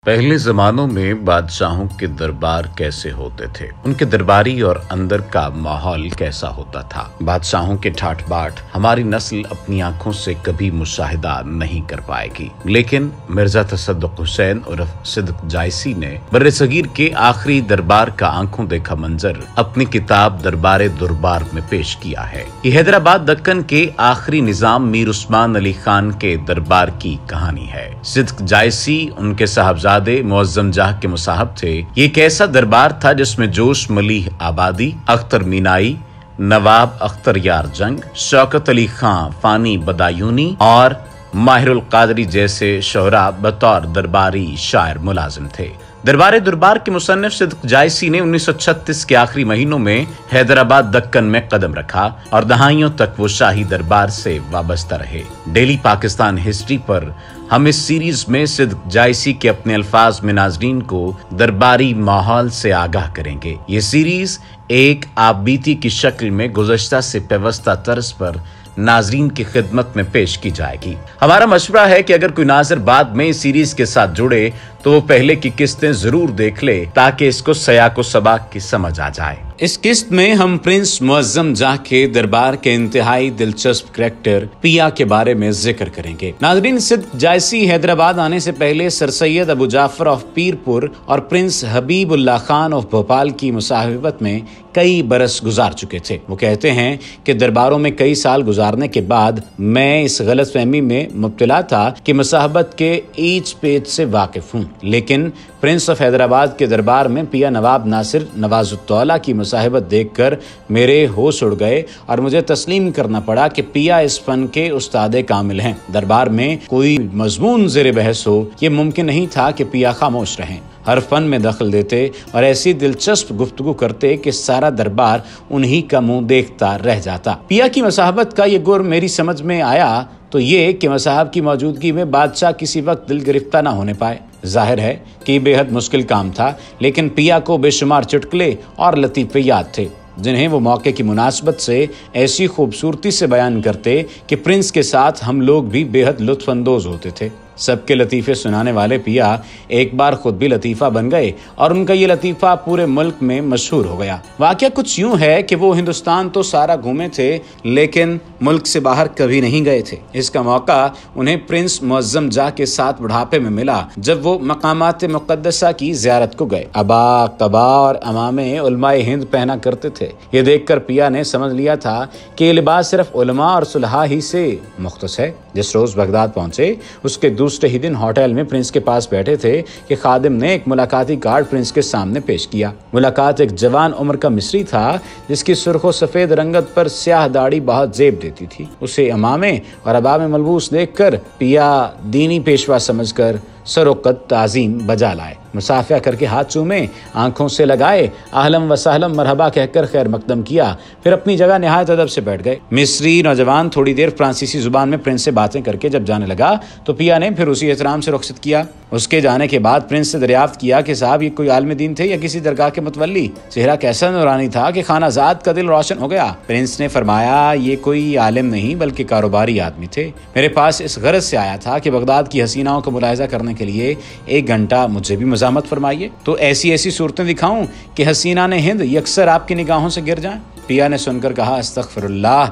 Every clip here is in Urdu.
پہلے زمانوں میں بادشاہوں کے دربار کیسے ہوتے تھے، ان کے درباری اور اندر کا ماحول کیسا ہوتا تھا۔ بادشاہوں کے ٹھاٹ باٹ ہماری نسل اپنی آنکھوں سے کبھی مشاہدہ نہیں کر پائے گی، لیکن مرزا تصدق حسین عرف صدق جائسی نے برصغیر کے آخری دربار کا آنکھوں دیکھا منظر اپنی کتاب دربار دربار میں پیش کیا ہے۔ یہ حیدرآباد دکن کے آخری نظام میر عثمان علی خان کے دربار کی کہانی ہے۔ صدق جائسی ان کے صاحبزادے معظم جاہ کے مصاحب تھے۔ یہ ایک ایسا دربار تھا جس میں جوش ملیح آبادی، اختر مینائی، نواب اختر یار جنگ، شوکت علی خان فانی بدایونی اور ماہر القادری جیسے شعراء بطور درباری شاعر ملازم تھے۔ دربار دربار کے مصنف صدق جائسی نے 1936 کے آخری مہینوں میں حیدرآباد دکن میں قدم رکھا اور دہائیوں تک وہ شاہی دربار سے وابستہ رہے۔ ڈیلی پاکستان ہسٹری پر ہم اس سیریز میں صدق جائسی کے اپنے الفاظ میں ناظرین کو درباری ماحول سے آگاہ کریں گے۔ یہ سیریز ایک آپ بیتی کی شکل میں گزشتہ سے پیوستہ طرز پر ناظرین کی خدمت میں پیش کی جائے گی۔ ہمارا مشورہ ہے کہ اگر کوئی ناظر بعد میں اس سیریز کے ساتھ جڑے تو وہ پہلے کی قسطیں ضرور دیکھ لے تاکہ اس کو سیاق و سباق کی سمجھ آ جائے۔ اس قسط میں ہم پرنس معظم جاہ کے دربار کے انتہائی دلچسپ کریکٹر پیا کے بارے میں ذکر کریں گے۔ ناظرین، صدق جائسی حیدرآباد آنے سے پہلے سر سید ابو جعفر آف پیر پور اور prince Habib Allah Khan of Bhopal کی مصاحبت میں کئی برس گزار چکے تھے۔ وہ کہتے ہیں کہ درباروں میں کئی سال گزارنے کے بعد میں اس غلط فہمی میں مبتلا تھا کہ مصاحبت کے ایچ پیچ سے واقف ہوں، لیکن پرنس آف حیدرآباد کے دربار میں پیا نواب ناصر نواز الدولہ کی مصاحبت دیکھ کر میرے ہوش اڑ گئے اور مجھے تسلیم کرنا پڑا کہ پیا اس فن کے استاد کامل ہیں۔ دربار میں کوئی مضمون زیر بحث ہو، یہ ممکن نہیں تھا کہ پیا خاموش رہیں، ہر فن میں دخل دیتے اور ایسی دلچسپ گفتگو کرتے کہ سارا دربار انہی کا منہ دیکھتا رہ جاتا۔ پیا کی مصاحبت کا یہ گر میری سمجھ میں آیا تو یہ کہ مصاحب کی موجودگی میں بادشاہ کسی وقت دل گرفتہ نہ ہونے پائے۔ ظاہر ہے کہ یہ بے حد مشکل کام تھا، لیکن پیا کو بے شمار چٹکلے اور لطیفے یاد تھے جنہیں وہ موقع کی مناسبت سے ایسی خوبصورتی سے بیان کرتے کہ پرنس کے ساتھ ہم لوگ بھی بے حد لطف اندوز ہوتے تھے۔ سب کے لطیفے سنانے والے پیا ایک بار خود بھی لطیفہ بن گئے اور ان کا یہ لطیفہ پورے ملک میں مشہور ہو گیا۔ واقعہ کچھ یوں ہے کہ وہ ہندوستان تو سارا گھومے تھے لیکن ملک سے باہر کبھی نہیں گئے تھے۔ اس کا موقع انہیں پرنس معظم جاہ کے ساتھ بڑھاپے میں ملا جب وہ مقامات مقدسہ کی زیارت کو گئے۔ ابا، قبا اور امامے علماء ہند پہنا کرتے تھے۔ یہ دیکھ کر پیا نے سمجھ لیا تھا کہ یہ لباس صرف علماء اور صلحاء ہی سے مختص ہے۔ جس روز بغداد پہنچے اس کے دوسرے ہی دن ہوٹل میں پرنس کے پاس بیٹھے تھے کہ خادم نے ایک ملاقاتی کارڈ پرنس کے سامنے پیش کیا۔ ملاقات ایک جوان عمر کا مصری تھا جس کی سرخ و سفید رنگت پر سیاہ داڑھی بہت زیب دیتی تھی۔ اسے امامے اور ابا میں ملبوس دیکھ کر پیا دینی پیشوا سمجھ کر سر و قد تعظیم بجا لائے، مصافحہ کر کے ہاتھ چومے، آنکھوں سے لگائے، اہلم و سہلم مرحبا کہہ کر خیر مقدم کیا، پھر اپنی جگہ نہایت ادب سے بیٹھ گئے۔ مصری نوجوان تھوڑی دیر فرانسیسی زبان میں پرنس سے باتیں کر کے جب جانے لگا تو پیا نے پھر اسی احترام سے رخصت کیا۔ اس کے جانے کے بعد پرنس سے دریافت کیا کہ صاحب یہ کوئی عالم دین تھے یا کسی درگاہ کے متولی؟ چہرہ کیسا نورانی تھا کہ خانہ زاد کا دل روشن ہو گیا۔ پرنس نے فرمایا یہ کوئی عالم نہیں بلکہ کاروباری آدمی تھے، میرے پاس اس غرض سے آیا تھا کہ بغداد کی حسیناؤں کو ملاحظہ کرنے کے لیے 1 گھنٹہ مجھے بھی مزاحمت فرمائیے تو ایسی صورتیں دکھاؤں کہ حسینہ نے ہند یکسر آپ کی نگاہوں سے گر جائیں۔ پیا نے سن کر کہا استغفر اللہ،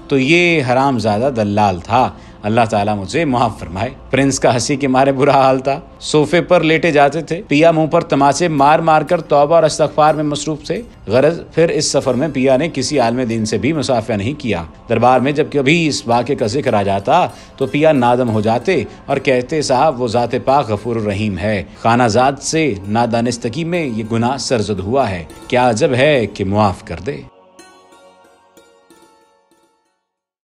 تو یہ حرام زادہ دلال تھا، اللہ تعالیٰ مجھے معاف فرمائے۔ پرنس کا ہنسی کے مارے برا حال تھا، صوفے پر لیٹے جاتے تھے، پیا منہ پر تماچے مار مار کر توبہ اور استغفار میں مصروف تھے۔ غرض پھر اس سفر میں پیا نے کسی عالم دین سے بھی مصافحہ نہیں کیا۔ دربار میں جب کبھی اس واقعے کا ذکر آ جاتا تو پیا نادم ہو جاتے اور کہتے صاحب وہ ذات پاک غفور الرحیم ہے، خانہ زاد سے نادانستگی میں یہ گناہ سرزد ہوا ہے، کیا عجب ہے کہ معاف کر دے۔